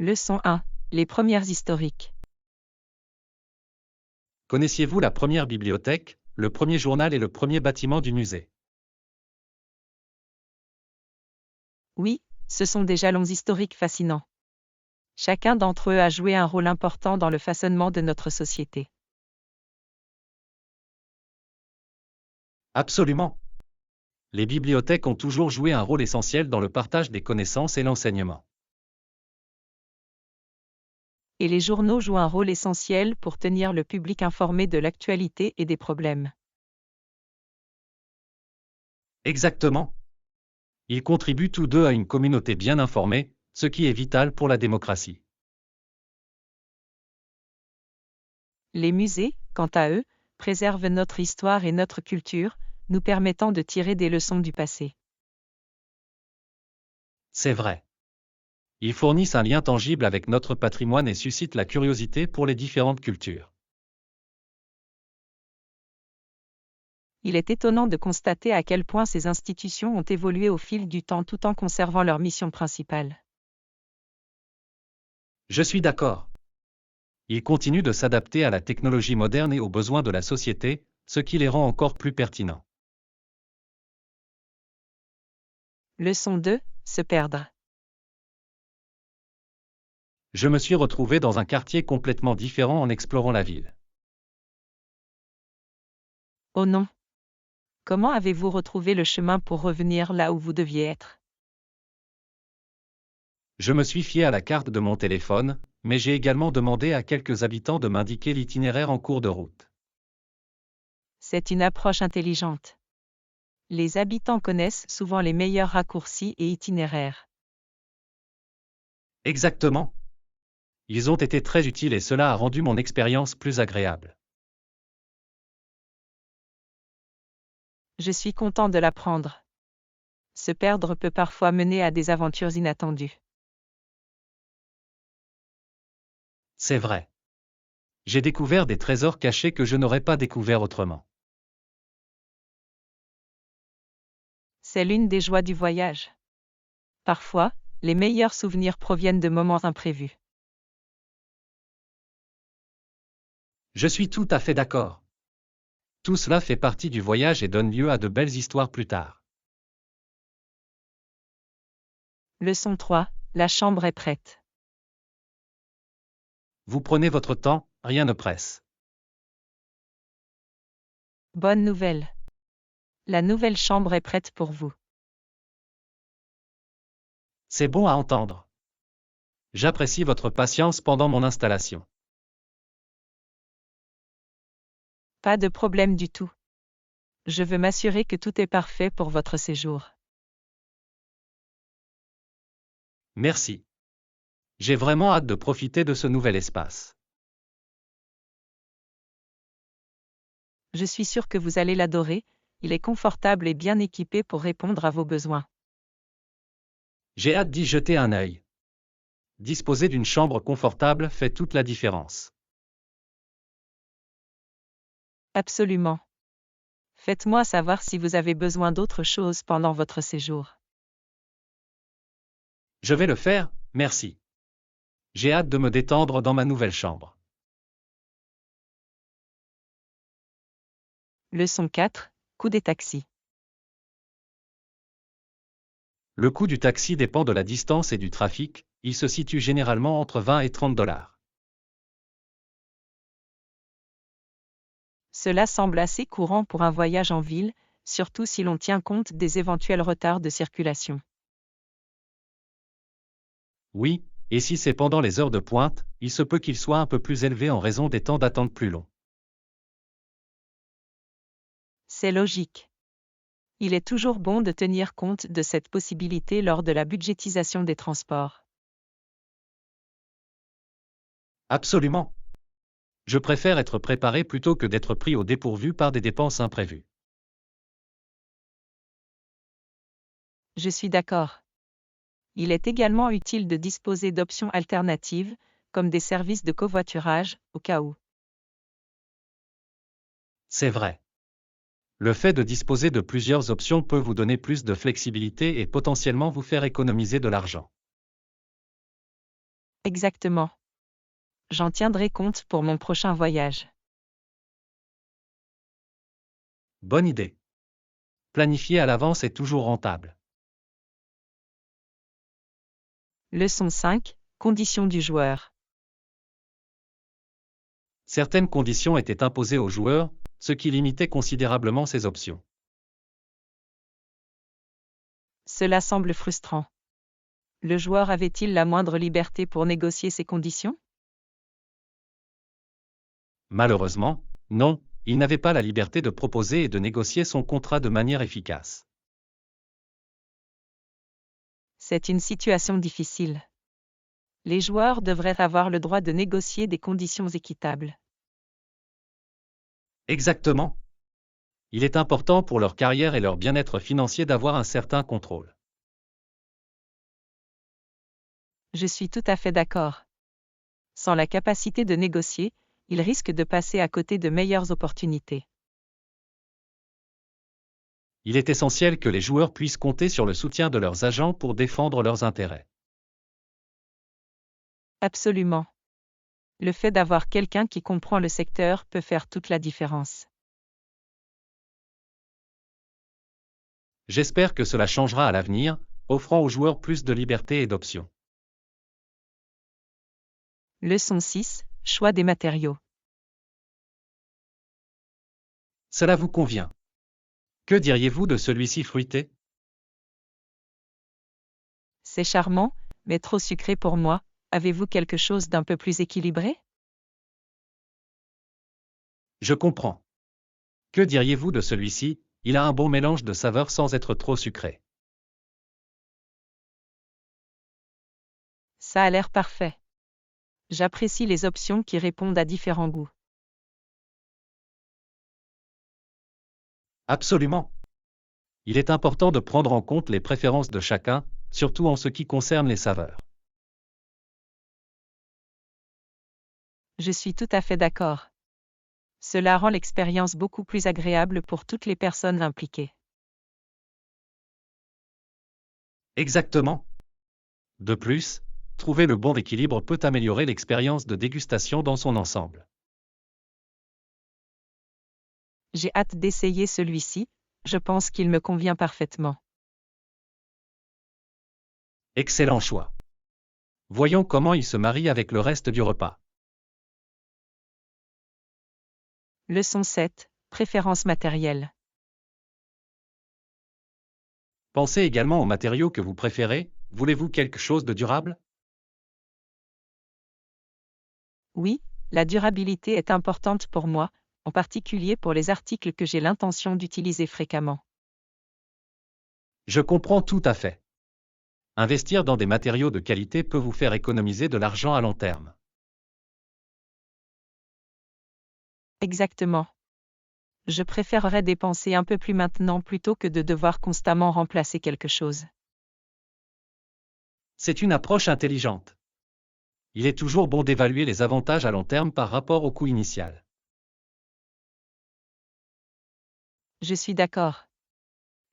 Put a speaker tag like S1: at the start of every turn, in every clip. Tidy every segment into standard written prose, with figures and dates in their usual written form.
S1: Leçon 1. Les premières historiques.
S2: Connaissiez-vous la première bibliothèque, le premier journal et le premier bâtiment du musée?
S1: Oui, ce sont des jalons historiques fascinants. Chacun d'entre eux a joué un rôle important dans le façonnement de notre société.
S2: Absolument. Les bibliothèques ont toujours joué un rôle essentiel dans le partage des connaissances et l'enseignement.
S1: Et les journaux jouent un rôle essentiel pour tenir le public informé de l'actualité et des problèmes.
S2: Exactement. Ils contribuent tous deux à une communauté bien informée, ce qui est vital pour la démocratie.
S1: Les musées, quant à eux, préservent notre histoire et notre culture, nous permettant de tirer des leçons du passé.
S2: C'est vrai. Ils fournissent un lien tangible avec notre patrimoine et suscitent la curiosité pour les différentes cultures.
S1: Il est étonnant de constater à quel point ces institutions ont évolué au fil du temps tout en conservant leur mission principale.
S2: Je suis d'accord. Ils continuent de s'adapter à la technologie moderne et aux besoins de la société, ce qui les rend encore plus pertinents.
S1: Leçon 2. Se perdre.
S2: Je me suis retrouvé dans un quartier complètement différent en explorant la ville.
S1: Oh non! Comment avez-vous retrouvé le chemin pour revenir là où vous deviez être?
S2: Je me suis fié à la carte de mon téléphone, mais j'ai également demandé à quelques habitants de m'indiquer l'itinéraire en cours de route.
S1: C'est une approche intelligente. Les habitants connaissent souvent les meilleurs raccourcis et itinéraires.
S2: Exactement. Ils ont été très utiles et cela a rendu mon expérience plus agréable.
S1: Je suis content de l'apprendre. Se perdre peut parfois mener à des aventures inattendues.
S2: C'est vrai. J'ai découvert des trésors cachés que je n'aurais pas découverts autrement.
S1: C'est l'une des joies du voyage. Parfois, les meilleurs souvenirs proviennent de moments imprévus.
S2: Je suis tout à fait d'accord. Tout cela fait partie du voyage et donne lieu à de belles histoires plus tard.
S1: Leçon 3. La chambre est prête.
S2: Vous prenez votre temps, rien ne presse.
S1: Bonne nouvelle. La nouvelle chambre est prête pour vous.
S2: C'est bon à entendre. J'apprécie votre patience pendant mon installation.
S1: Pas de problème du tout. Je veux m'assurer que tout est parfait pour votre séjour.
S2: Merci. J'ai vraiment hâte de profiter de ce nouvel espace.
S1: Je suis sûr que vous allez l'adorer, il est confortable et bien équipé pour répondre à vos besoins.
S2: J'ai hâte d'y jeter un œil. Disposer d'une chambre confortable fait toute la différence.
S1: Absolument. Faites-moi savoir si vous avez besoin d'autre chose pendant votre séjour.
S2: Je vais le faire, merci. J'ai hâte de me détendre dans ma nouvelle chambre.
S1: Leçon 4. Coût des taxis.
S2: Le coût du taxi dépend de la distance et du trafic, il se situe généralement entre 20 et 30 $.
S1: Cela semble assez courant pour un voyage en ville, surtout si l'on tient compte des éventuels retards de circulation.
S2: Oui, et si c'est pendant les heures de pointe, il se peut qu'il soit un peu plus élevé en raison des temps d'attente plus longs.
S1: C'est logique. Il est toujours bon de tenir compte de cette possibilité lors de la budgétisation des transports.
S2: Absolument. Je préfère être préparé plutôt que d'être pris au dépourvu par des dépenses imprévues.
S1: Je suis d'accord. Il est également utile de disposer d'options alternatives, comme des services de covoiturage, au cas où.
S2: C'est vrai. Le fait de disposer de plusieurs options peut vous donner plus de flexibilité et potentiellement vous faire économiser de l'argent.
S1: Exactement. J'en tiendrai compte pour mon prochain voyage.
S2: Bonne idée. Planifier à l'avance est toujours rentable.
S1: Leçon 5. Conditions du joueur.
S2: Certaines conditions étaient imposées aux joueurs, ce qui limitait considérablement ses options.
S1: Cela semble frustrant. Le joueur avait-il la moindre liberté pour négocier ses conditions?
S2: Malheureusement, non, il n'avait pas la liberté de proposer et de négocier son contrat de manière efficace.
S1: C'est une situation difficile. Les joueurs devraient avoir le droit de négocier des conditions équitables.
S2: Exactement. Il est important pour leur carrière et leur bien-être financier d'avoir un certain contrôle.
S1: Je suis tout à fait d'accord. Sans la capacité de négocier, ils risquent de passer à côté de meilleures opportunités.
S2: Il est essentiel que les joueurs puissent compter sur le soutien de leurs agents pour défendre leurs intérêts.
S1: Absolument. Le fait d'avoir quelqu'un qui comprend le secteur peut faire toute la différence.
S2: J'espère que cela changera à l'avenir, offrant aux joueurs plus de liberté et d'options.
S1: Leçon 6. Choix des matériaux.
S2: Cela vous convient. Que diriez-vous de celui-ci fruité?
S1: C'est charmant, mais trop sucré pour moi. Avez-vous quelque chose d'un peu plus équilibré?
S2: Je comprends. Que diriez-vous de celui-ci? Il a un bon mélange de saveurs sans être trop sucré.
S1: Ça a l'air parfait. J'apprécie les options qui répondent à différents goûts.
S2: Absolument. Il est important de prendre en compte les préférences de chacun, surtout en ce qui concerne les saveurs.
S1: Je suis tout à fait d'accord. Cela rend l'expérience beaucoup plus agréable pour toutes les personnes impliquées.
S2: Exactement. De plus, trouver le bon équilibre peut améliorer l'expérience de dégustation dans son ensemble.
S1: J'ai hâte d'essayer celui-ci, je pense qu'il me convient parfaitement.
S2: Excellent choix. Voyons comment il se marie avec le reste du repas.
S1: Leçon 7. Préférences matérielles.
S2: Pensez également aux matériaux que vous préférez. Voulez-vous quelque chose de durable?
S1: Oui, la durabilité est importante pour moi, en particulier pour les articles que j'ai l'intention d'utiliser fréquemment.
S2: Je comprends tout à fait. Investir dans des matériaux de qualité peut vous faire économiser de l'argent à long terme.
S1: Exactement. Je préférerais dépenser un peu plus maintenant plutôt que de devoir constamment remplacer quelque chose.
S2: C'est une approche intelligente. Il est toujours bon d'évaluer les avantages à long terme par rapport au coût initial.
S1: Je suis d'accord.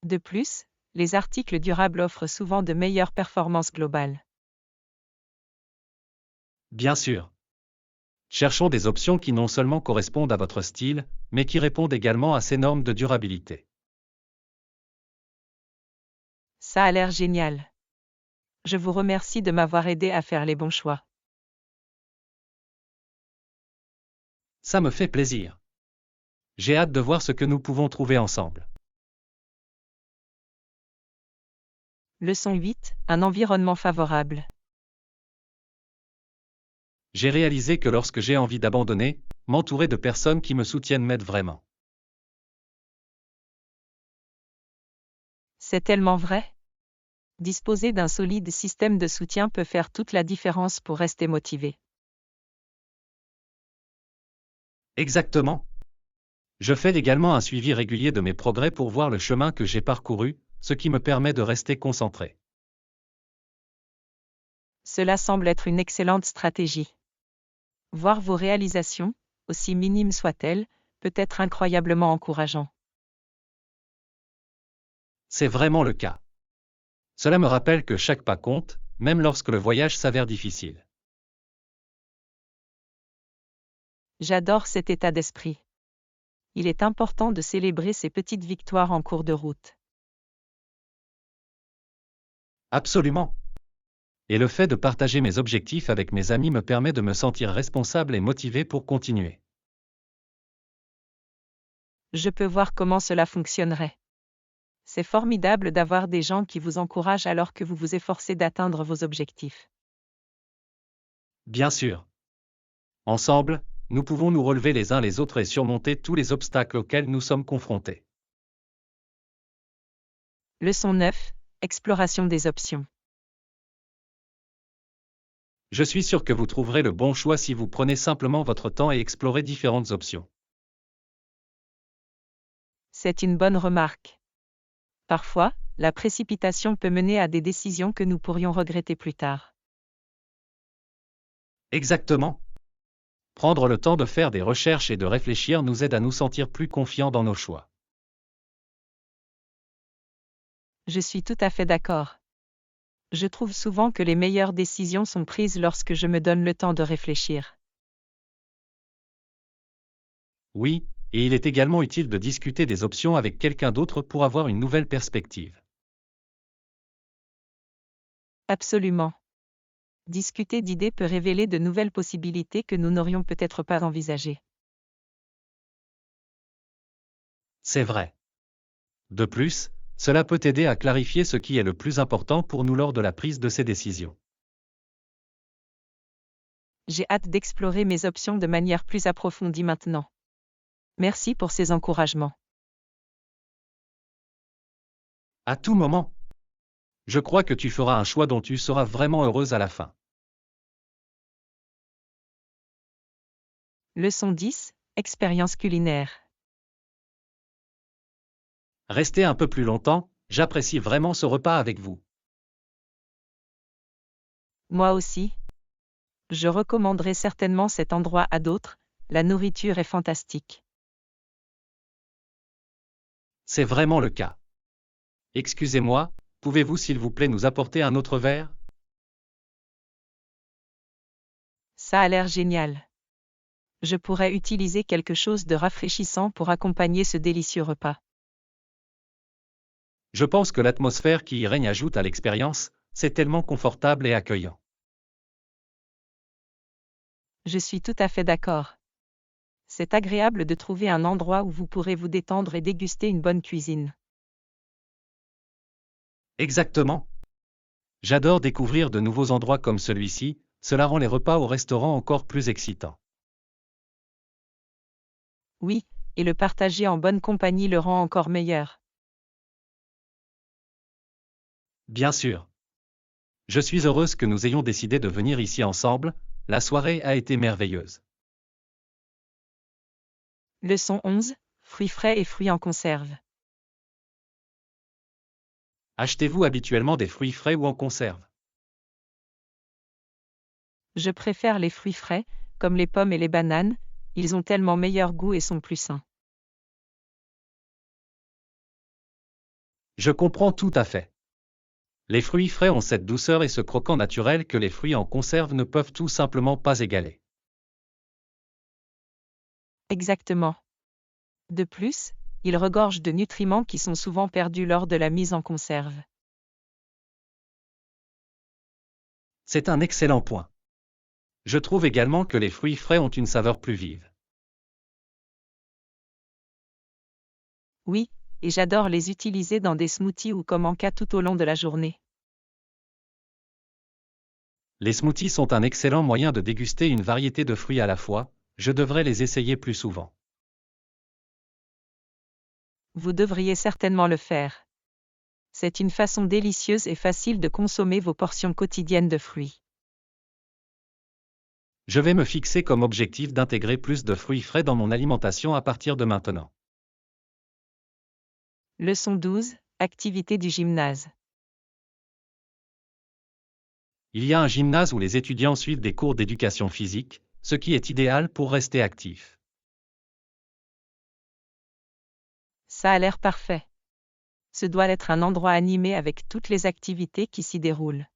S1: De plus, les articles durables offrent souvent de meilleures performances globales.
S2: Bien sûr. Cherchons des options qui non seulement correspondent à votre style, mais qui répondent également à ces normes de durabilité.
S1: Ça a l'air génial. Je vous remercie de m'avoir aidé à faire les bons choix.
S2: Ça me fait plaisir. J'ai hâte de voir ce que nous pouvons trouver ensemble.
S1: Leçon 8. Un environnement favorable.
S2: J'ai réalisé que lorsque j'ai envie d'abandonner, m'entourer de personnes qui me soutiennent m'aide vraiment.
S1: C'est tellement vrai. Disposer d'un solide système de soutien peut faire toute la différence pour rester motivé.
S2: Exactement. Je fais également un suivi régulier de mes progrès pour voir le chemin que j'ai parcouru, ce qui me permet de rester concentré.
S1: Cela semble être une excellente stratégie. Voir vos réalisations, aussi minimes soient-elles, peut être incroyablement encourageant.
S2: C'est vraiment le cas. Cela me rappelle que chaque pas compte, même lorsque le voyage s'avère difficile.
S1: J'adore cet état d'esprit. Il est important de célébrer ces petites victoires en cours de route.
S2: Absolument. Et le fait de partager mes objectifs avec mes amis me permet de me sentir responsable et motivé pour continuer.
S1: Je peux voir comment cela fonctionnerait. C'est formidable d'avoir des gens qui vous encouragent alors que vous vous efforcez d'atteindre vos objectifs.
S2: Bien sûr. Ensemble, nous pouvons nous relever les uns les autres et surmonter tous les obstacles auxquels nous sommes confrontés.
S1: Leçon 9. Exploration des options.
S2: Je suis sûr que vous trouverez le bon choix si vous prenez simplement votre temps et explorez différentes options.
S1: C'est une bonne remarque. Parfois, la précipitation peut mener à des décisions que nous pourrions regretter plus tard.
S2: Exactement. Prendre le temps de faire des recherches et de réfléchir nous aide à nous sentir plus confiants dans nos choix.
S1: Je suis tout à fait d'accord. Je trouve souvent que les meilleures décisions sont prises lorsque je me donne le temps de réfléchir.
S2: Oui, et il est également utile de discuter des options avec quelqu'un d'autre pour avoir une nouvelle perspective.
S1: Absolument. Discuter d'idées peut révéler de nouvelles possibilités que nous n'aurions peut-être pas envisagées.
S2: C'est vrai. De plus, cela peut aider à clarifier ce qui est le plus important pour nous lors de la prise de ces décisions.
S1: J'ai hâte d'explorer mes options de manière plus approfondie maintenant. Merci pour ces encouragements.
S2: À tout moment. Je crois que tu feras un choix dont tu seras vraiment heureuse à la fin.
S1: Leçon 10. Expérience culinaire.
S2: Restez un peu plus longtemps, j'apprécie vraiment ce repas avec vous.
S1: Moi aussi. Je recommanderais certainement cet endroit à d'autres, la nourriture est fantastique.
S2: C'est vraiment le cas. Excusez-moi, pouvez-vous s'il vous plaît nous apporter un autre verre?
S1: Ça a l'air génial. Je pourrais utiliser quelque chose de rafraîchissant pour accompagner ce délicieux repas.
S2: Je pense que l'atmosphère qui y règne ajoute à l'expérience, c'est tellement confortable et accueillant.
S1: Je suis tout à fait d'accord. C'est agréable de trouver un endroit où vous pourrez vous détendre et déguster une bonne cuisine.
S2: Exactement. J'adore découvrir de nouveaux endroits comme celui-ci, cela rend les repas au restaurant encore plus excitants.
S1: Oui, et le partager en bonne compagnie le rend encore meilleur.
S2: Bien sûr. Je suis heureuse que nous ayons décidé de venir ici ensemble, la soirée a été merveilleuse.
S1: Leçon 11. Fruits frais et fruits en conserve.
S2: Achetez-vous habituellement des fruits frais ou en conserve?
S1: Je préfère les fruits frais, comme les pommes et les bananes, ils ont tellement meilleur goût et sont plus sains.
S2: Je comprends tout à fait. Les fruits frais ont cette douceur et ce croquant naturel que les fruits en conserve ne peuvent tout simplement pas égaler.
S1: Exactement. De plus, ils regorgent de nutriments qui sont souvent perdus lors de la mise en conserve.
S2: C'est un excellent point. Je trouve également que les fruits frais ont une saveur plus vive.
S1: Oui, et j'adore les utiliser dans des smoothies ou comme encas tout au long de la journée.
S2: Les smoothies sont un excellent moyen de déguster une variété de fruits à la fois, je devrais les essayer plus souvent.
S1: Vous devriez certainement le faire. C'est une façon délicieuse et facile de consommer vos portions quotidiennes de fruits.
S2: Je vais me fixer comme objectif d'intégrer plus de fruits frais dans mon alimentation à partir de maintenant.
S1: Leçon 12. Activité du gymnase.
S2: Il y a un gymnase où les étudiants suivent des cours d'éducation physique, ce qui est idéal pour rester actif.
S1: Ça a l'air parfait. Ce doit être un endroit animé avec toutes les activités qui s'y déroulent.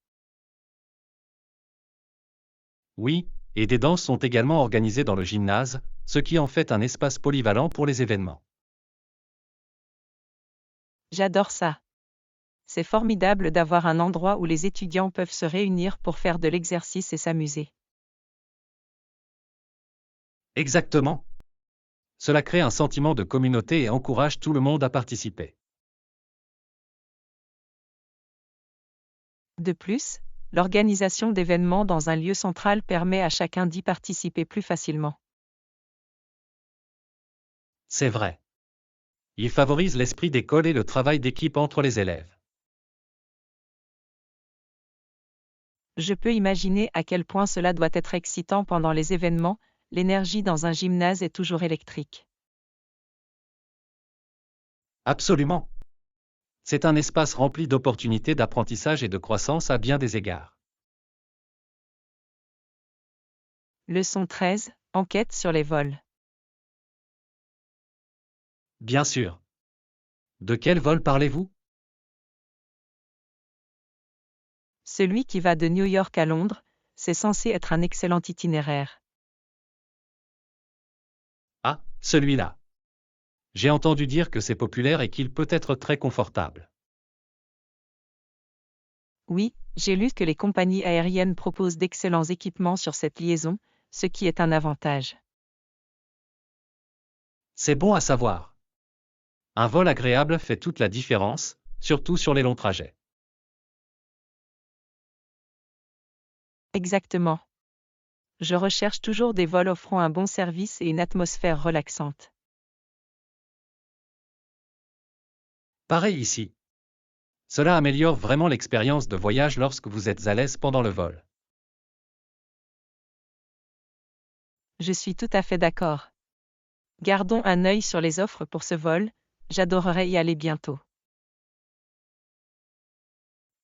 S2: Oui, et des danses sont également organisées dans le gymnase, ce qui en fait un espace polyvalent pour les événements.
S1: J'adore ça. C'est formidable d'avoir un endroit où les étudiants peuvent se réunir pour faire de l'exercice et s'amuser.
S2: Exactement. Cela crée un sentiment de communauté et encourage tout le monde à participer.
S1: De plus, l'organisation d'événements dans un lieu central permet à chacun d'y participer plus facilement.
S2: C'est vrai. Il favorise l'esprit d'école et le travail d'équipe entre les élèves.
S1: Je peux imaginer à quel point cela doit être excitant pendant les événements, l'énergie dans un gymnase est toujours électrique.
S2: Absolument. C'est un espace rempli d'opportunités d'apprentissage et de croissance à bien des égards.
S1: Leçon 13, enquête sur les vols.
S2: Bien sûr. De quel vol parlez-vous?
S1: Celui qui va de New York à Londres, c'est censé être un excellent itinéraire.
S2: Ah, celui-là. J'ai entendu dire que c'est populaire et qu'il peut être très confortable.
S1: Oui, j'ai lu que les compagnies aériennes proposent d'excellents équipements sur cette liaison, ce qui est un avantage.
S2: C'est bon à savoir. Un vol agréable fait toute la différence, surtout sur les longs trajets.
S1: Exactement. Je recherche toujours des vols offrant un bon service et une atmosphère relaxante.
S2: Pareil ici. Cela améliore vraiment l'expérience de voyage lorsque vous êtes à l'aise pendant le vol.
S1: Je suis tout à fait d'accord. Gardons un œil sur les offres pour ce vol, j'adorerais y aller bientôt.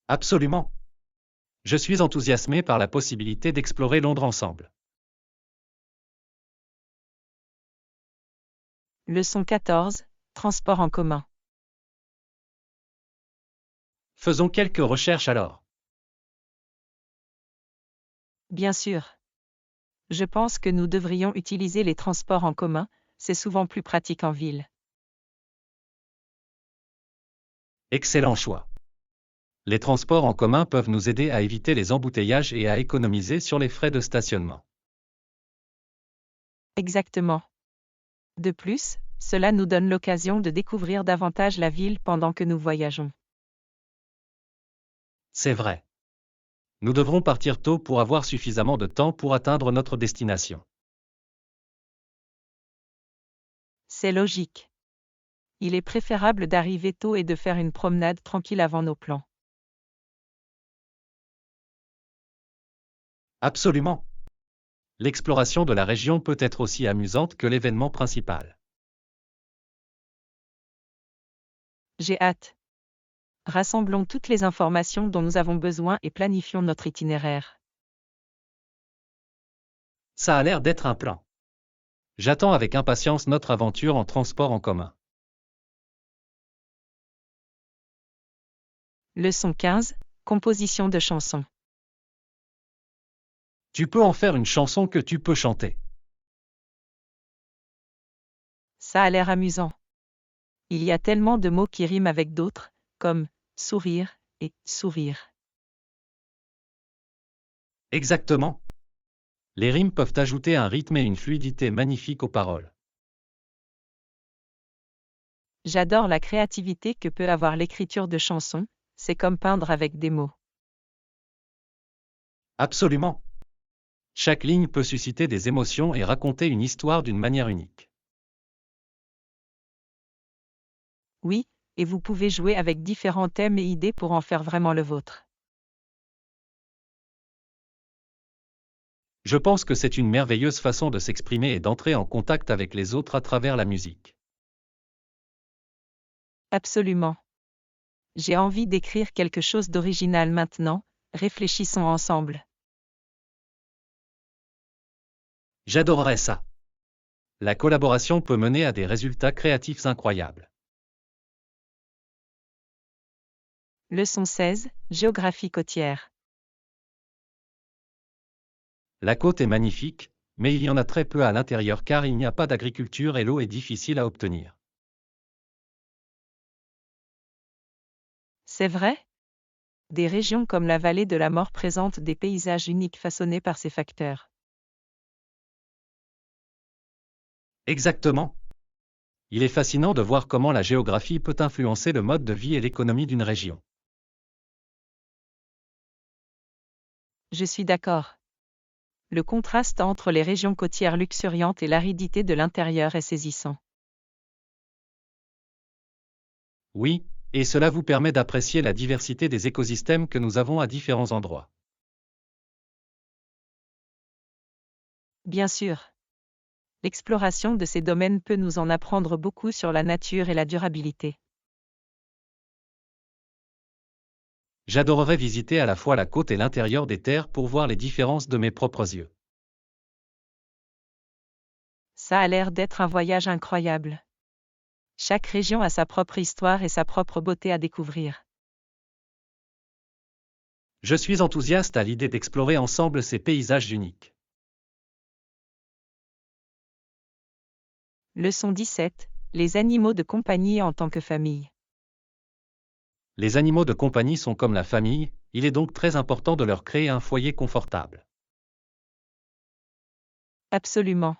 S2: Absolument. Je suis enthousiasmé par la possibilité d'explorer Londres ensemble.
S1: Leçon 14, transport en commun.
S2: Faisons quelques recherches alors.
S1: Bien sûr. Je pense que nous devrions utiliser les transports en commun, c'est souvent plus pratique en ville.
S2: Excellent choix. Les transports en commun peuvent nous aider à éviter les embouteillages et à économiser sur les frais de stationnement.
S1: Exactement. De plus, cela nous donne l'occasion de découvrir davantage la ville pendant que nous voyageons.
S2: C'est vrai. Nous devrons partir tôt pour avoir suffisamment de temps pour atteindre notre destination.
S1: C'est logique. Il est préférable d'arriver tôt et de faire une promenade tranquille avant nos plans.
S2: Absolument. L'exploration de la région peut être aussi amusante que l'événement principal.
S1: J'ai hâte. Rassemblons toutes les informations dont nous avons besoin et planifions notre itinéraire.
S2: Ça a l'air d'être un plan. J'attends avec impatience notre aventure en transport en commun.
S1: Leçon 15, composition de chansons.
S2: Tu peux en faire une chanson que tu peux chanter.
S1: Ça a l'air amusant. Il y a tellement de mots qui riment avec d'autres, comme sourire et sourire.
S2: Exactement. Les rimes peuvent ajouter un rythme et une fluidité magnifiques aux paroles.
S1: J'adore la créativité que peut avoir l'écriture de chansons, c'est comme peindre avec des mots.
S2: Absolument. Chaque ligne peut susciter des émotions et raconter une histoire d'une manière unique.
S1: Oui, et vous pouvez jouer avec différents thèmes et idées pour en faire vraiment le vôtre.
S2: Je pense que c'est une merveilleuse façon de s'exprimer et d'entrer en contact avec les autres à travers la musique.
S1: Absolument. J'ai envie d'écrire quelque chose d'original maintenant, réfléchissons ensemble.
S2: J'adorerais ça. La collaboration peut mener à des résultats créatifs incroyables.
S1: Leçon 16, géographie côtière.
S2: La côte est magnifique, mais il y en a très peu à l'intérieur car il n'y a pas d'agriculture et l'eau est difficile à obtenir.
S1: C'est vrai? Des régions comme la vallée de la mort présentent des paysages uniques façonnés par ces facteurs.
S2: Exactement. Il est fascinant de voir comment la géographie peut influencer le mode de vie et l'économie d'une région.
S1: Je suis d'accord. Le contraste entre les régions côtières luxuriantes et l'aridité de l'intérieur est saisissant.
S2: Oui, et cela vous permet d'apprécier la diversité des écosystèmes que nous avons à différents endroits.
S1: Bien sûr. L'exploration de ces domaines peut nous en apprendre beaucoup sur la nature et la durabilité.
S2: J'adorerais visiter à la fois la côte et l'intérieur des terres pour voir les différences de mes propres yeux.
S1: Ça a l'air d'être un voyage incroyable. Chaque région a sa propre histoire et sa propre beauté à découvrir.
S2: Je suis enthousiaste à l'idée d'explorer ensemble ces paysages uniques.
S1: Leçon 17. Les animaux de compagnie en tant que famille.
S2: Les animaux de compagnie sont comme la famille, il est donc très important de leur créer un foyer confortable.
S1: Absolument.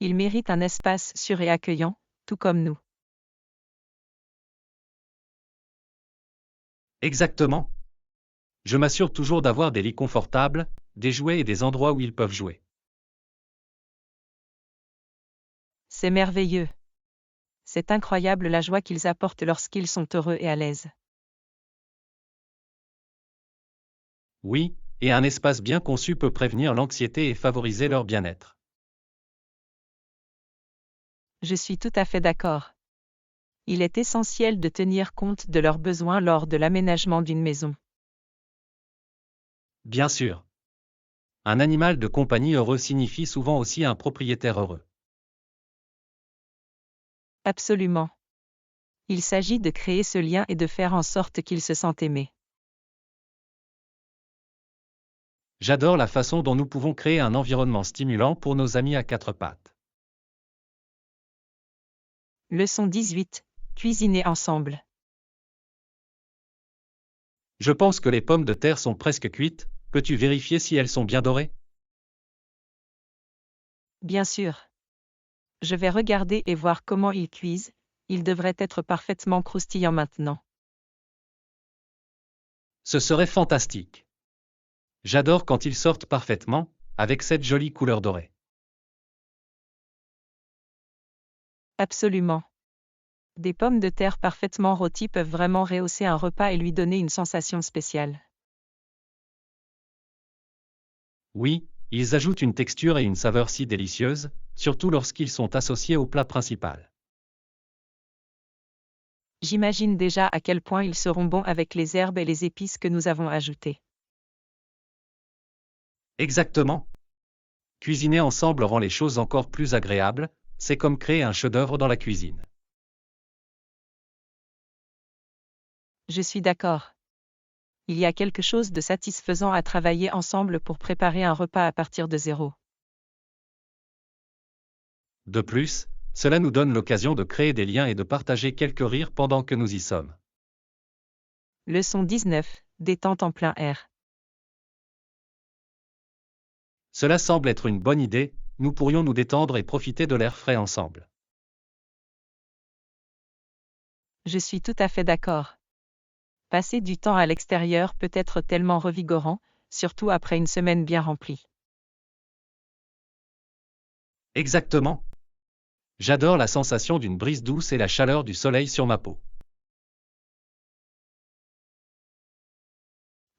S1: Ils méritent un espace sûr et accueillant, tout comme nous.
S2: Exactement. Je m'assure toujours d'avoir des lits confortables, des jouets et des endroits où ils peuvent jouer.
S1: C'est merveilleux. C'est incroyable la joie qu'ils apportent lorsqu'ils sont heureux et à l'aise.
S2: Oui, et un espace bien conçu peut prévenir l'anxiété et favoriser leur bien-être.
S1: Je suis tout à fait d'accord. Il est essentiel de tenir compte de leurs besoins lors de l'aménagement d'une maison.
S2: Bien sûr. Un animal de compagnie heureux signifie souvent aussi un propriétaire heureux.
S1: Absolument. Il s'agit de créer ce lien et de faire en sorte qu'ils se sentent aimés.
S2: J'adore la façon dont nous pouvons créer un environnement stimulant pour nos amis à quatre pattes.
S1: Leçon 18. Cuisiner ensemble.
S2: Je pense que les pommes de terre sont presque cuites, peux-tu vérifier si elles sont bien dorées?
S1: Bien sûr. Je vais regarder et voir comment ils cuisent, ils devraient être parfaitement croustillants maintenant.
S2: Ce serait fantastique. J'adore quand ils sortent parfaitement, avec cette jolie couleur dorée.
S1: Absolument. Des pommes de terre parfaitement rôties peuvent vraiment rehausser un repas et lui donner une sensation spéciale.
S2: Oui, ils ajoutent une texture et une saveur si délicieuse, surtout lorsqu'ils sont associés au plat principal.
S1: J'imagine déjà à quel point ils seront bons avec les herbes et les épices que nous avons ajoutées.
S2: Exactement. Cuisiner ensemble rend les choses encore plus agréables, c'est comme créer un chef-d'œuvre dans la cuisine.
S1: Je suis d'accord. Il y a quelque chose de satisfaisant à travailler ensemble pour préparer un repas à partir de zéro.
S2: De plus, cela nous donne l'occasion de créer des liens et de partager quelques rires pendant que nous y sommes.
S1: Leçon 19. Détente en plein air.
S2: Cela semble être une bonne idée, nous pourrions nous détendre et profiter de l'air frais ensemble.
S1: Je suis tout à fait d'accord. Passer du temps à l'extérieur peut être tellement revigorant, surtout après une semaine bien remplie.
S2: Exactement. J'adore la sensation d'une brise douce et la chaleur du soleil sur ma peau.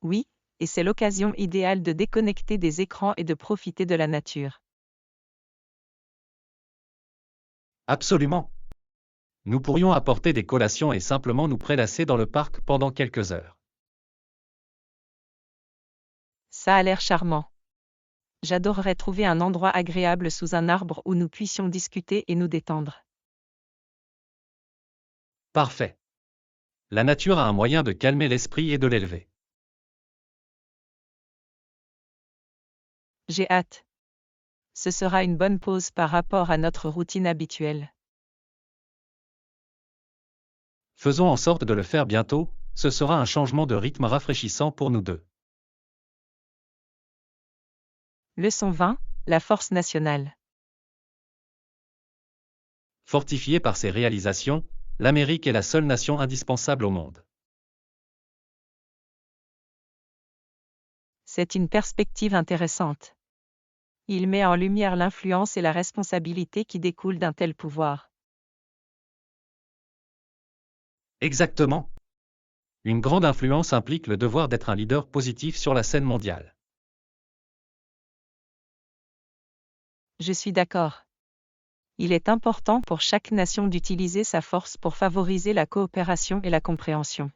S1: Oui, et c'est l'occasion idéale de déconnecter des écrans et de profiter de la nature.
S2: Absolument. Nous pourrions apporter des collations et simplement nous prélasser dans le parc pendant quelques heures.
S1: Ça a l'air charmant. J'adorerais trouver un endroit agréable sous un arbre où nous puissions discuter et nous détendre.
S2: Parfait. La nature a un moyen de calmer l'esprit et de l'élever.
S1: J'ai hâte. Ce sera une bonne pause par rapport à notre routine habituelle.
S2: Faisons en sorte de le faire bientôt, ce sera un changement de rythme rafraîchissant pour nous deux.
S1: Leçon 20, la force nationale.
S2: Fortifiée par ses réalisations, l'Amérique est la seule nation indispensable au monde.
S1: C'est une perspective intéressante. Il met en lumière l'influence et la responsabilité qui découlent d'un tel pouvoir.
S2: Exactement. Une grande influence implique le devoir d'être un leader positif sur la scène mondiale.
S1: Je suis d'accord. Il est important pour chaque nation d'utiliser sa force pour favoriser la coopération et la compréhension.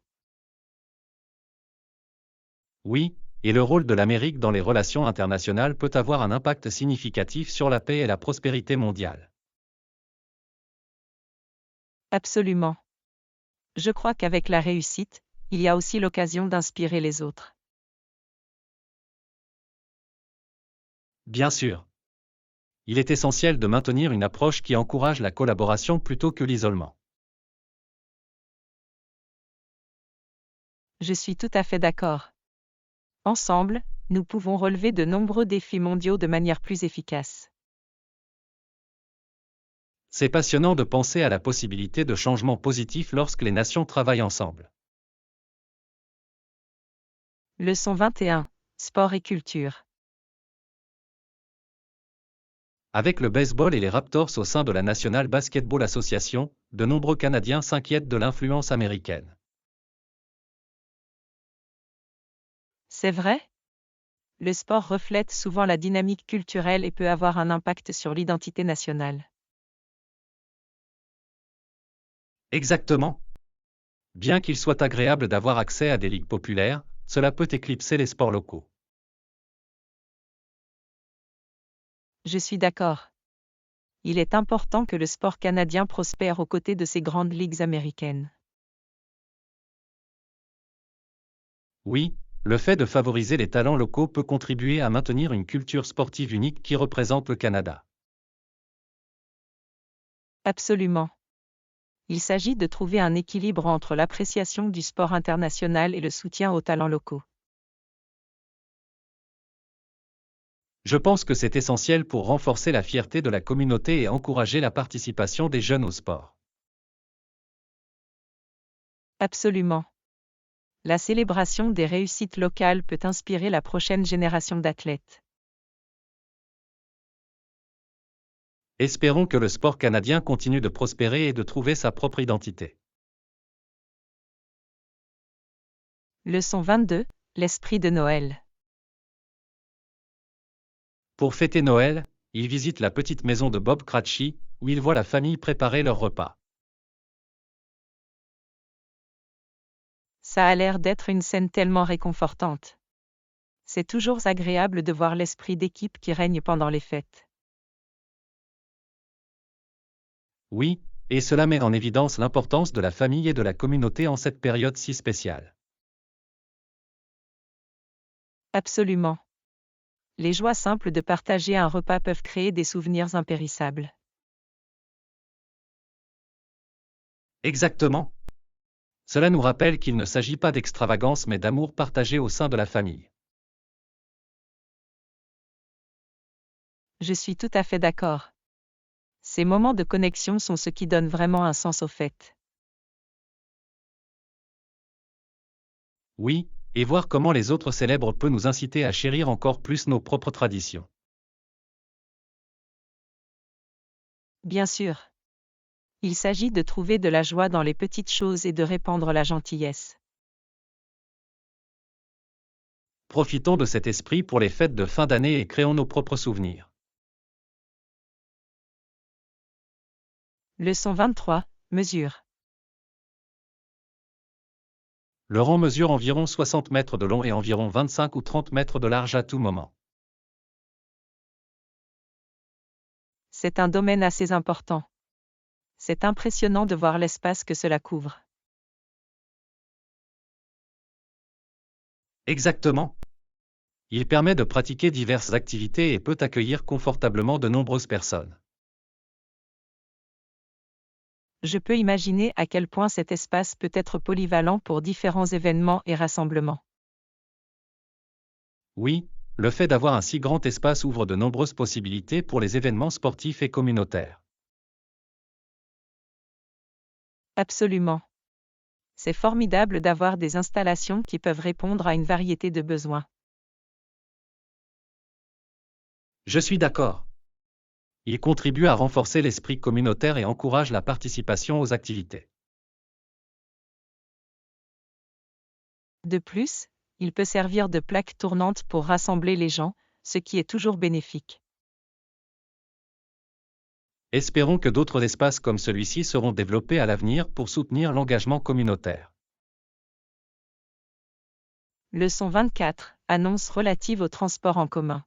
S2: Oui, et le rôle de l'Amérique dans les relations internationales peut avoir un impact significatif sur la paix et la prospérité mondiale.
S1: Absolument. Je crois qu'avec la réussite, il y a aussi l'occasion d'inspirer les autres.
S2: Bien sûr. Il est essentiel de maintenir une approche qui encourage la collaboration plutôt que l'isolement.
S1: Je suis tout à fait d'accord. Ensemble, nous pouvons relever de nombreux défis mondiaux de manière plus efficace.
S2: C'est passionnant de penser à la possibilité de changements positifs lorsque les nations travaillent ensemble.
S1: Leçon 21. Sport et culture.
S2: Avec le baseball et les Raptors au sein de la National Basketball Association, de nombreux Canadiens s'inquiètent de l'influence américaine.
S1: C'est vrai? Le sport reflète souvent la dynamique culturelle et peut avoir un impact sur l'identité nationale.
S2: Exactement. Bien qu'il soit agréable d'avoir accès à des ligues populaires, cela peut éclipser les sports locaux.
S1: Je suis d'accord. Il est important que le sport canadien prospère aux côtés de ces grandes ligues américaines.
S2: Oui, le fait de favoriser les talents locaux peut contribuer à maintenir une culture sportive unique qui représente le Canada.
S1: Absolument. Il s'agit de trouver un équilibre entre l'appréciation du sport international et le soutien aux talents locaux.
S2: Je pense que c'est essentiel pour renforcer la fierté de la communauté et encourager la participation des jeunes au sport.
S1: Absolument. La célébration des réussites locales peut inspirer la prochaine génération d'athlètes.
S2: Espérons que le sport canadien continue de prospérer et de trouver sa propre identité.
S1: Leçon 22. L'esprit de Noël.
S2: Pour fêter Noël, il visite la petite maison de Bob Cratchit, où il voit la famille préparer leur repas.
S1: Ça a l'air d'être une scène tellement réconfortante. C'est toujours agréable de voir l'esprit d'équipe qui règne pendant les fêtes.
S2: Oui, et cela met en évidence l'importance de la famille et de la communauté en cette période si spéciale.
S1: Absolument. Les joies simples de partager un repas peuvent créer des souvenirs impérissables.
S2: Exactement. Cela nous rappelle qu'il ne s'agit pas d'extravagance mais d'amour partagé au sein de la famille.
S1: Je suis tout à fait d'accord. Ces moments de connexion sont ce qui donne vraiment un sens aux fêtes.
S2: Oui, et voir comment les autres célèbrent peut nous inciter à chérir encore plus nos propres traditions.
S1: Bien sûr. Il s'agit de trouver de la joie dans les petites choses et de répandre la gentillesse.
S2: Profitons de cet esprit pour les fêtes de fin d'année et créons nos propres souvenirs.
S1: Leçon 23. Mesure.
S2: Le rang mesure environ 60 mètres de long et environ 25 ou 30 mètres de large à tout moment.
S1: C'est un domaine assez important. C'est impressionnant de voir l'espace que cela couvre.
S2: Exactement. Il permet de pratiquer diverses activités et peut accueillir confortablement de nombreuses personnes.
S1: Je peux imaginer à quel point cet espace peut être polyvalent pour différents événements et rassemblements.
S2: Oui, le fait d'avoir un si grand espace ouvre de nombreuses possibilités pour les événements sportifs et communautaires.
S1: Absolument. C'est formidable d'avoir des installations qui peuvent répondre à une variété de besoins.
S2: Je suis d'accord. Il contribue à renforcer l'esprit communautaire et encourage la participation aux activités.
S1: De plus, il peut servir de plaque tournante pour rassembler les gens, ce qui est toujours bénéfique.
S2: Espérons que d'autres espaces comme celui-ci seront développés à l'avenir pour soutenir l'engagement communautaire.
S1: Leçon 24. Annonce relative au transport en commun.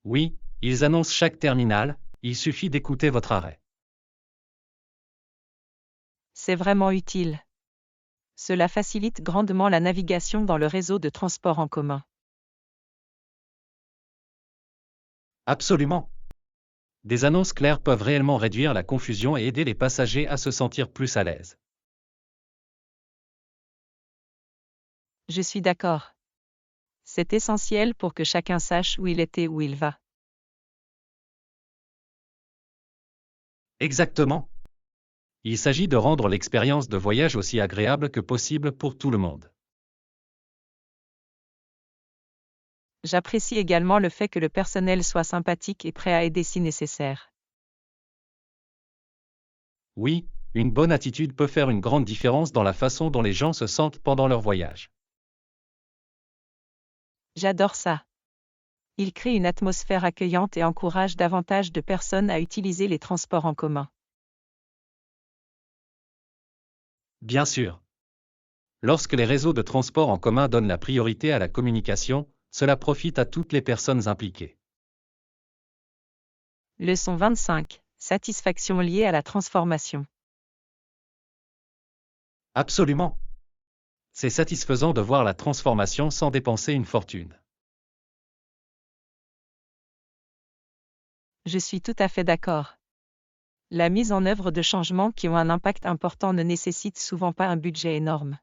S2: Oui, ils annoncent chaque terminal, il suffit d'écouter votre arrêt.
S1: C'est vraiment utile. Cela facilite grandement la navigation dans le réseau de transport en commun.
S2: Absolument. Des annonces claires peuvent réellement réduire la confusion et aider les passagers à se sentir plus à l'aise.
S1: Je suis d'accord. C'est essentiel pour que chacun sache où il est et où il va.
S2: Exactement. Il s'agit de rendre l'expérience de voyage aussi agréable que possible pour tout le monde.
S1: J'apprécie également le fait que le personnel soit sympathique et prêt à aider si nécessaire.
S2: Oui, une bonne attitude peut faire une grande différence dans la façon dont les gens se sentent pendant leur voyage.
S1: J'adore ça. Il crée une atmosphère accueillante et encourage davantage de personnes à utiliser les transports en commun.
S2: Bien sûr. Lorsque les réseaux de transport en commun donnent la priorité à la communication, cela profite à toutes les personnes impliquées.
S1: Leçon 25. Satisfaction liée à la transformation.
S2: Absolument. C'est satisfaisant de voir la transformation sans dépenser une fortune.
S1: Je suis tout à fait d'accord. La mise en œuvre de changements qui ont un impact important ne nécessite souvent pas un budget énorme.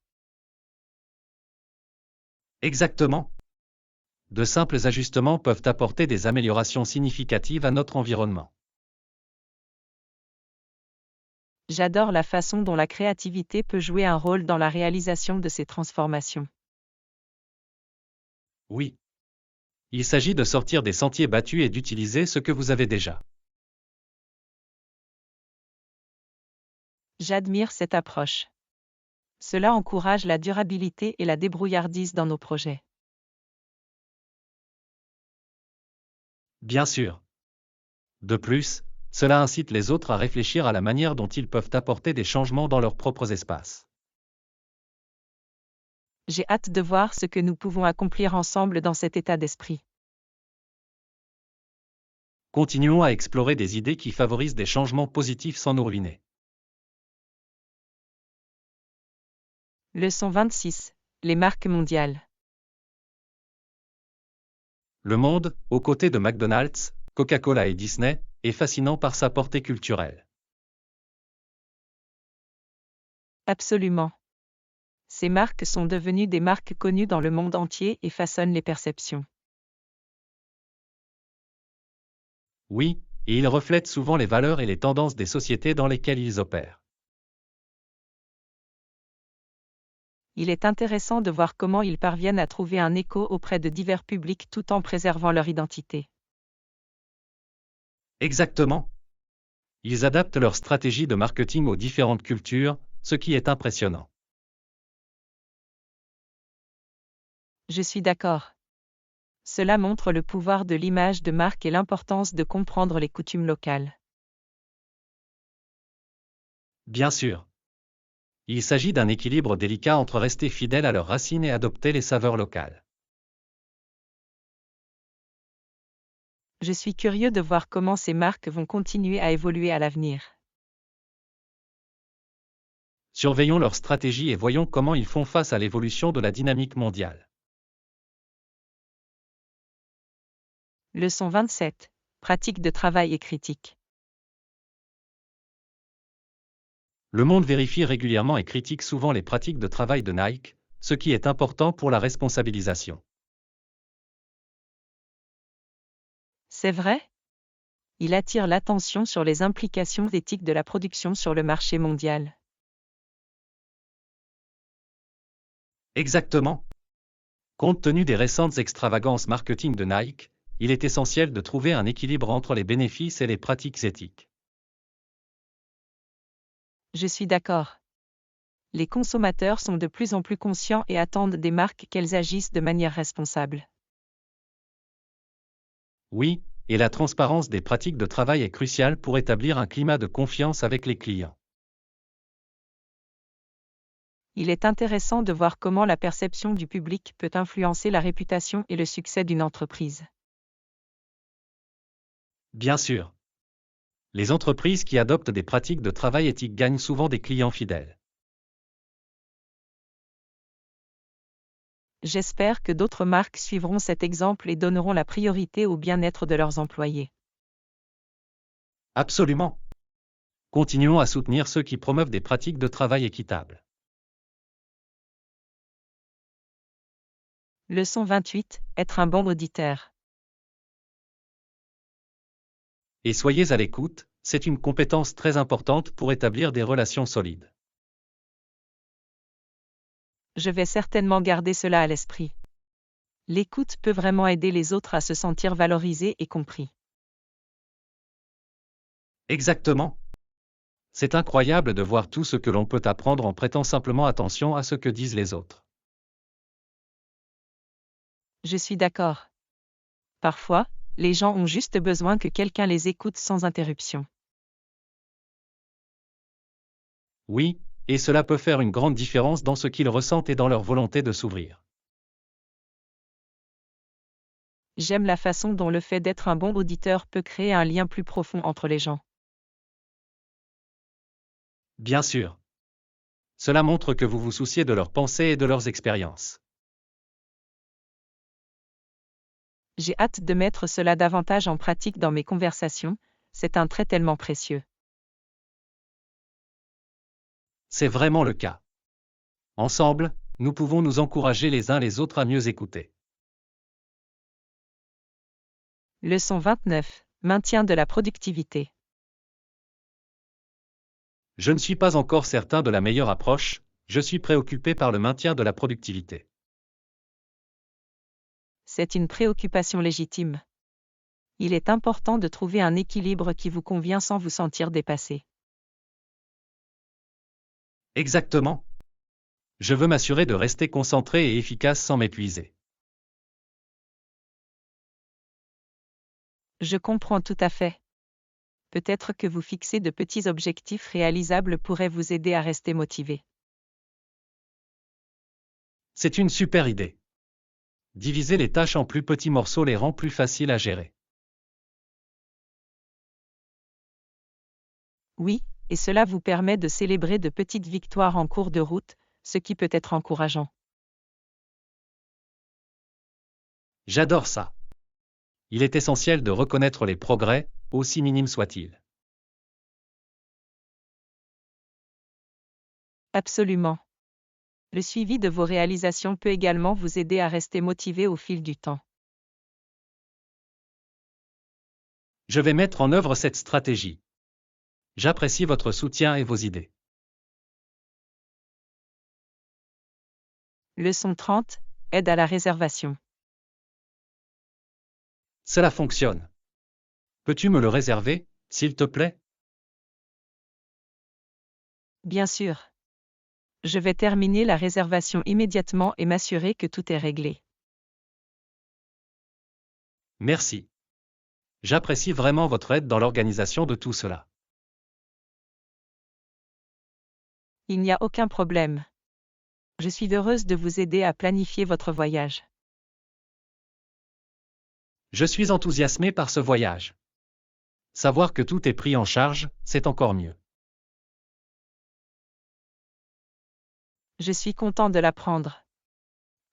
S2: Exactement. De simples ajustements peuvent apporter des améliorations significatives à notre environnement.
S1: J'adore la façon dont la créativité peut jouer un rôle dans la réalisation de ces transformations.
S2: Oui. Il s'agit de sortir des sentiers battus et d'utiliser ce que vous avez déjà.
S1: J'admire cette approche. Cela encourage la durabilité et la débrouillardise dans nos projets.
S2: Bien sûr. De plus, cela incite les autres à réfléchir à la manière dont ils peuvent apporter des changements dans leurs propres espaces.
S1: J'ai hâte de voir ce que nous pouvons accomplir ensemble dans cet état d'esprit.
S2: Continuons à explorer des idées qui favorisent des changements positifs sans nous ruiner.
S1: Leçon 26. Les marques mondiales.
S2: Le monde, aux côtés de McDonald's, Coca-Cola et Disney, est fascinant par sa portée culturelle.
S1: Absolument. Ces marques sont devenues des marques connues dans le monde entier et façonnent les perceptions.
S2: Oui, et ils reflètent souvent les valeurs et les tendances des sociétés dans lesquelles ils opèrent.
S1: Il est intéressant de voir comment ils parviennent à trouver un écho auprès de divers publics tout en préservant leur identité.
S2: Exactement. Ils adaptent leur stratégie de marketing aux différentes cultures, ce qui est impressionnant.
S1: Je suis d'accord. Cela montre le pouvoir de l'image de marque et l'importance de comprendre les coutumes locales.
S2: Bien sûr. Il s'agit d'un équilibre délicat entre rester fidèle à leurs racines et adopter les saveurs locales.
S1: Je suis curieux de voir comment ces marques vont continuer à évoluer à l'avenir.
S2: Surveillons leur stratégie et voyons comment ils font face à l'évolution de la dynamique mondiale.
S1: Leçon 27. Pratique de travail et critique.
S2: Le monde vérifie régulièrement et critique souvent les pratiques de travail de Nike, ce qui est important pour la responsabilisation.
S1: C'est vrai? Il attire l'attention sur les implications éthiques de la production sur le marché mondial.
S2: Exactement. Compte tenu des récentes extravagances marketing de Nike, il est essentiel de trouver un équilibre entre les bénéfices et les pratiques éthiques.
S1: Je suis d'accord. Les consommateurs sont de plus en plus conscients et attendent des marques qu'elles agissent de manière responsable.
S2: Oui, et la transparence des pratiques de travail est cruciale pour établir un climat de confiance avec les clients.
S1: Il est intéressant de voir comment la perception du public peut influencer la réputation et le succès d'une entreprise.
S2: Bien sûr. Les entreprises qui adoptent des pratiques de travail éthiques gagnent souvent des clients fidèles.
S1: J'espère que d'autres marques suivront cet exemple et donneront la priorité au bien-être de leurs employés.
S2: Absolument. Continuons à soutenir ceux qui promeuvent des pratiques de travail équitables.
S1: Leçon 28. Être un bon auditeur.
S2: Et soyez à l'écoute, c'est une compétence très importante pour établir des relations solides.
S1: Je vais certainement garder cela à l'esprit. L'écoute peut vraiment aider les autres à se sentir valorisés et compris.
S2: Exactement. C'est incroyable de voir tout ce que l'on peut apprendre en prêtant simplement attention à ce que disent les autres.
S1: Je suis d'accord. Parfois, les gens ont juste besoin que quelqu'un les écoute sans interruption.
S2: Oui, et cela peut faire une grande différence dans ce qu'ils ressentent et dans leur volonté de s'ouvrir.
S1: J'aime la façon dont le fait d'être un bon auditeur peut créer un lien plus profond entre les gens.
S2: Bien sûr. Cela montre que vous vous souciez de leurs pensées et de leurs expériences.
S1: J'ai hâte de mettre cela davantage en pratique dans mes conversations, c'est un trait tellement précieux.
S2: C'est vraiment le cas. Ensemble, nous pouvons nous encourager les uns les autres à mieux écouter.
S1: Leçon 29. Maintien de la productivité.
S2: Je ne suis pas encore certain de la meilleure approche, je suis préoccupé par le maintien de la productivité.
S1: C'est une préoccupation légitime. Il est important de trouver un équilibre qui vous convient sans vous sentir dépassé.
S2: Exactement. Je veux m'assurer de rester concentré et efficace sans m'épuiser.
S1: Je comprends tout à fait. Peut-être que vous fixer de petits objectifs réalisables pourrait vous aider à rester motivé.
S2: C'est une super idée. Diviser les tâches en plus petits morceaux les rend plus faciles à gérer.
S1: Oui, et cela vous permet de célébrer de petites victoires en cours de route, ce qui peut être encourageant.
S2: J'adore ça. Il est essentiel de reconnaître les progrès, aussi minimes soient-ils.
S1: Absolument. Le suivi de vos réalisations peut également vous aider à rester motivé au fil du temps.
S2: Je vais mettre en œuvre cette stratégie. J'apprécie votre soutien et vos idées.
S1: Leçon 30. Aide à la réservation.
S2: Cela fonctionne. Peux-tu me le réserver, s'il te plaît?
S1: Bien sûr. Je vais terminer la réservation immédiatement et m'assurer que tout est réglé.
S2: Merci. J'apprécie vraiment votre aide dans l'organisation de tout cela.
S1: Il n'y a aucun problème. Je suis heureuse de vous aider à planifier votre voyage.
S2: Je suis enthousiasmé par ce voyage. Savoir que tout est pris en charge, c'est encore mieux.
S1: Je suis content de l'apprendre.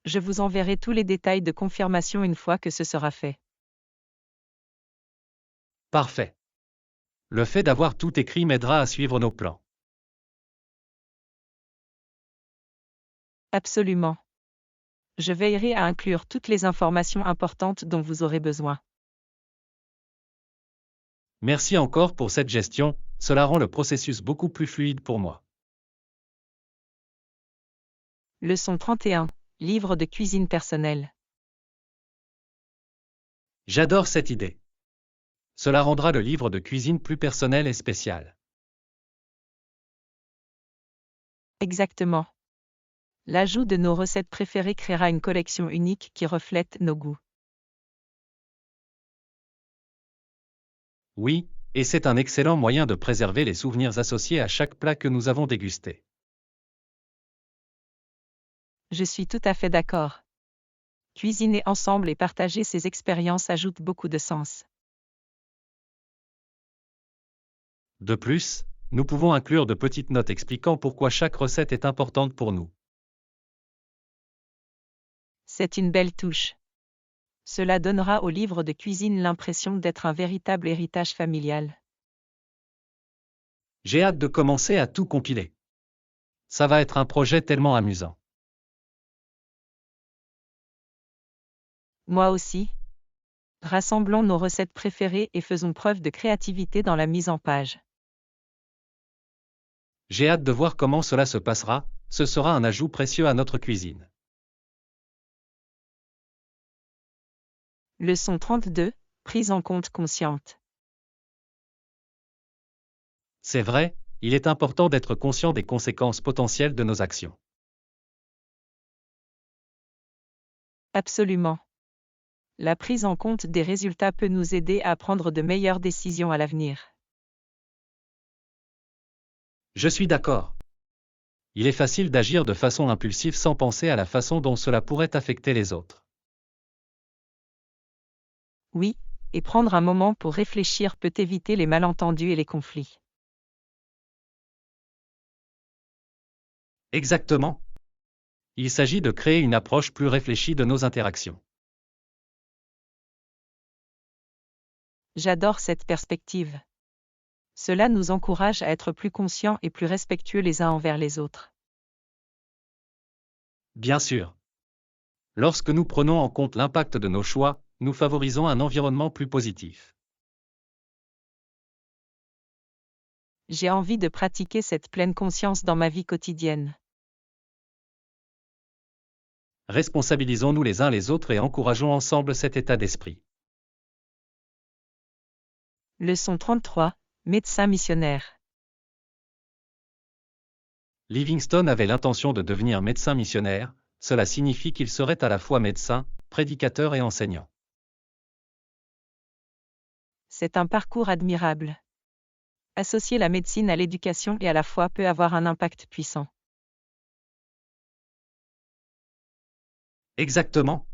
S1: Je vous enverrai tous les détails de confirmation une fois que ce sera fait.
S2: Parfait. Le fait d'avoir tout écrit m'aidera à suivre nos plans.
S1: Absolument. Je veillerai à inclure toutes les informations importantes dont vous aurez besoin.
S2: Merci encore pour cette gestion, cela rend le processus beaucoup plus fluide pour moi.
S1: Leçon 31. Livre de cuisine personnelle.
S2: J'adore cette idée. Cela rendra le livre de cuisine plus personnel et spécial.
S1: Exactement. L'ajout de nos recettes préférées créera une collection unique qui reflète nos goûts.
S2: Oui, et c'est un excellent moyen de préserver les souvenirs associés à chaque plat que nous avons dégusté.
S1: Je suis tout à fait d'accord. Cuisiner ensemble et partager ces expériences ajoute beaucoup de sens.
S2: De plus, nous pouvons inclure de petites notes expliquant pourquoi chaque recette est importante pour nous.
S1: C'est une belle touche. Cela donnera au livre de cuisine l'impression d'être un véritable héritage familial.
S2: J'ai hâte de commencer à tout compiler. Ça va être un projet tellement amusant.
S1: Moi aussi. Rassemblons nos recettes préférées et faisons preuve de créativité dans la mise en page.
S2: J'ai hâte de voir comment cela se passera, ce sera un ajout précieux à notre cuisine.
S1: Leçon 32. Prise en compte consciente.
S2: C'est vrai, il est important d'être conscient des conséquences potentielles de nos actions.
S1: Absolument. La prise en compte des résultats peut nous aider à prendre de meilleures décisions à l'avenir.
S2: Je suis d'accord. Il est facile d'agir de façon impulsive sans penser à la façon dont cela pourrait affecter les autres.
S1: Oui, et prendre un moment pour réfléchir peut éviter les malentendus et les conflits.
S2: Exactement. Il s'agit de créer une approche plus réfléchie de nos interactions.
S1: J'adore cette perspective. Cela nous encourage à être plus conscients et plus respectueux les uns envers les autres.
S2: Bien sûr. Lorsque nous prenons en compte l'impact de nos choix, nous favorisons un environnement plus positif.
S1: J'ai envie de pratiquer cette pleine conscience dans ma vie quotidienne.
S2: Responsabilisons-nous les uns les autres et encourageons ensemble cet état d'esprit.
S1: Leçon 33. Médecin missionnaire.
S2: Livingstone avait l'intention de devenir médecin missionnaire, cela signifie qu'il serait à la fois médecin, prédicateur et enseignant.
S1: C'est un parcours admirable. Associer la médecine à l'éducation et à la foi peut avoir un impact puissant.
S2: Exactement.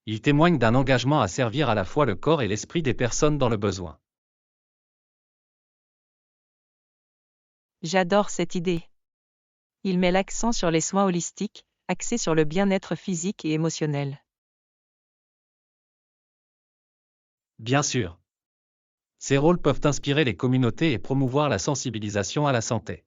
S2: Il témoigne d'un engagement à servir à la fois le corps et l'esprit des personnes dans le besoin.
S1: J'adore cette idée. Il met l'accent sur les soins holistiques, axés sur le bien-être physique et émotionnel.
S2: Bien sûr. Ces rôles peuvent inspirer les communautés et promouvoir la sensibilisation à la santé.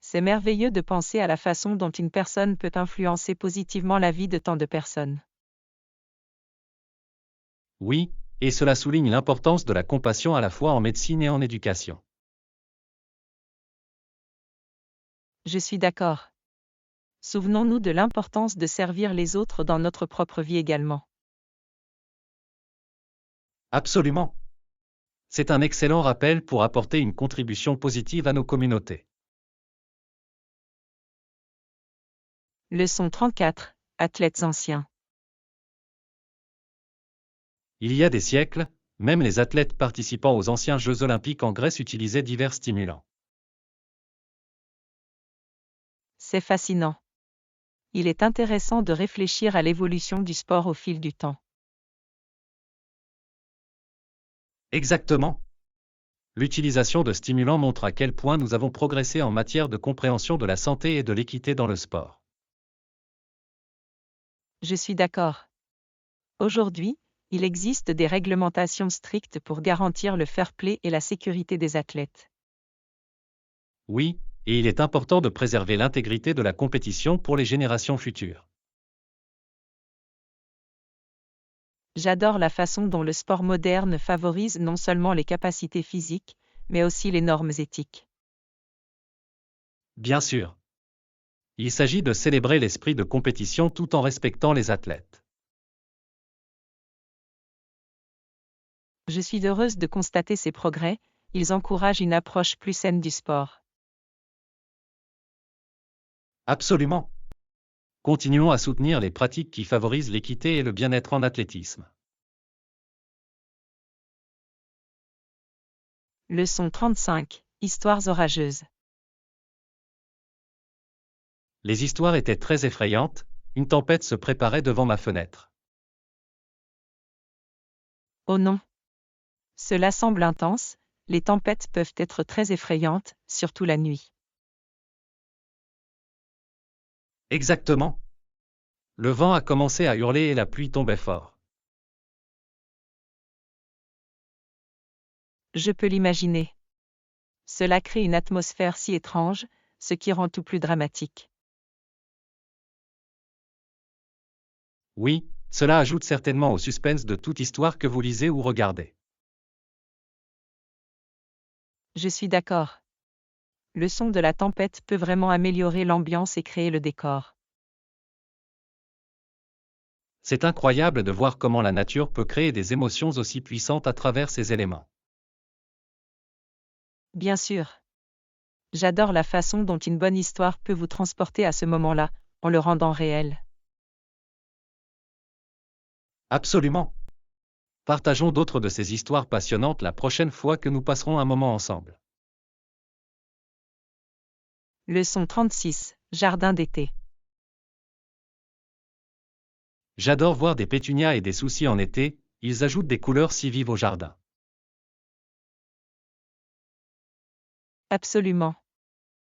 S1: C'est merveilleux de penser à la façon dont une personne peut influencer positivement la vie de tant de personnes.
S2: Oui, et cela souligne l'importance de la compassion à la fois en médecine et en éducation.
S1: Je suis d'accord. Souvenons-nous de l'importance de servir les autres dans notre propre vie également.
S2: Absolument. C'est un excellent rappel pour apporter une contribution positive à nos communautés.
S1: Leçon 34. Athlètes anciens.
S2: Il y a des siècles, même les athlètes participant aux anciens Jeux olympiques en Grèce utilisaient divers stimulants.
S1: C'est fascinant. Il est intéressant de réfléchir à l'évolution du sport au fil du temps.
S2: Exactement. L'utilisation de stimulants montre à quel point nous avons progressé en matière de compréhension de la santé et de l'équité dans le sport.
S1: Je suis d'accord. Aujourd'hui, Il existe des réglementations strictes pour garantir le fair play et la sécurité des athlètes.
S2: Oui, et il est important de préserver l'intégrité de la compétition pour les générations futures.
S1: J'adore la façon dont le sport moderne favorise non seulement les capacités physiques, mais aussi les normes éthiques.
S2: Bien sûr. Il s'agit de célébrer l'esprit de compétition tout en respectant les athlètes.
S1: Je suis heureuse de constater ces progrès, ils encouragent une approche plus saine du sport.
S2: Absolument. Continuons à soutenir les pratiques qui favorisent l'équité et le bien-être en athlétisme.
S1: Leçon 35. Histoires orageuses.
S2: Les histoires étaient très effrayantes, une tempête se préparait devant ma fenêtre.
S1: Oh non. Cela semble intense, les tempêtes peuvent être très effrayantes, surtout la nuit.
S2: Exactement. Le vent a commencé à hurler et la pluie tombait fort.
S1: Je peux l'imaginer. Cela crée une atmosphère si étrange, ce qui rend tout plus dramatique.
S2: Oui, cela ajoute certainement au suspense de toute histoire que vous lisez ou regardez.
S1: Je suis d'accord. Le son de la tempête peut vraiment améliorer l'ambiance et créer le décor.
S2: C'est incroyable de voir comment la nature peut créer des émotions aussi puissantes à travers ces éléments.
S1: Bien sûr. J'adore la façon dont une bonne histoire peut vous transporter à ce moment-là, en le rendant réel.
S2: Absolument. Partageons d'autres de ces histoires passionnantes la prochaine fois que nous passerons un moment ensemble.
S1: Leçon 36. Jardin d'été.
S2: J'adore voir des pétunias et des soucis en été, ils ajoutent des couleurs si vives au jardin.
S1: Absolument.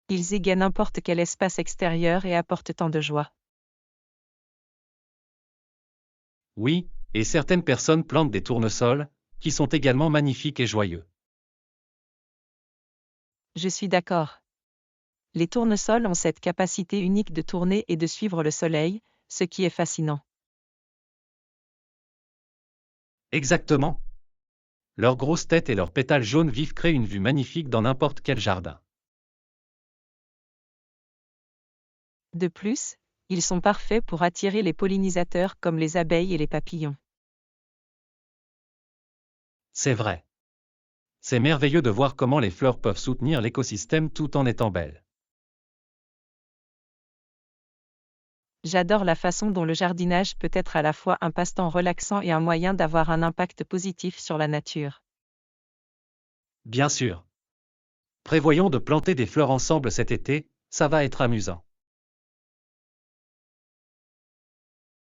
S1: Ils égayent n'importe quel espace extérieur et apportent tant de joie.
S2: Oui, et certaines personnes plantent des tournesols, qui sont également magnifiques et joyeux.
S1: Je suis d'accord. Les tournesols ont cette capacité unique de tourner et de suivre le soleil, ce qui est fascinant.
S2: Exactement. Leurs grosses têtes et leurs pétales jaunes vifs créent une vue magnifique dans n'importe quel jardin.
S1: De plus, ils sont parfaits pour attirer les pollinisateurs comme les abeilles et les papillons.
S2: C'est vrai. C'est merveilleux de voir comment les fleurs peuvent soutenir l'écosystème tout en étant belles.
S1: J'adore la façon dont le jardinage peut être à la fois un passe-temps relaxant et un moyen d'avoir un impact positif sur la nature.
S2: Bien sûr. Prévoyons de planter des fleurs ensemble cet été, ça va être amusant.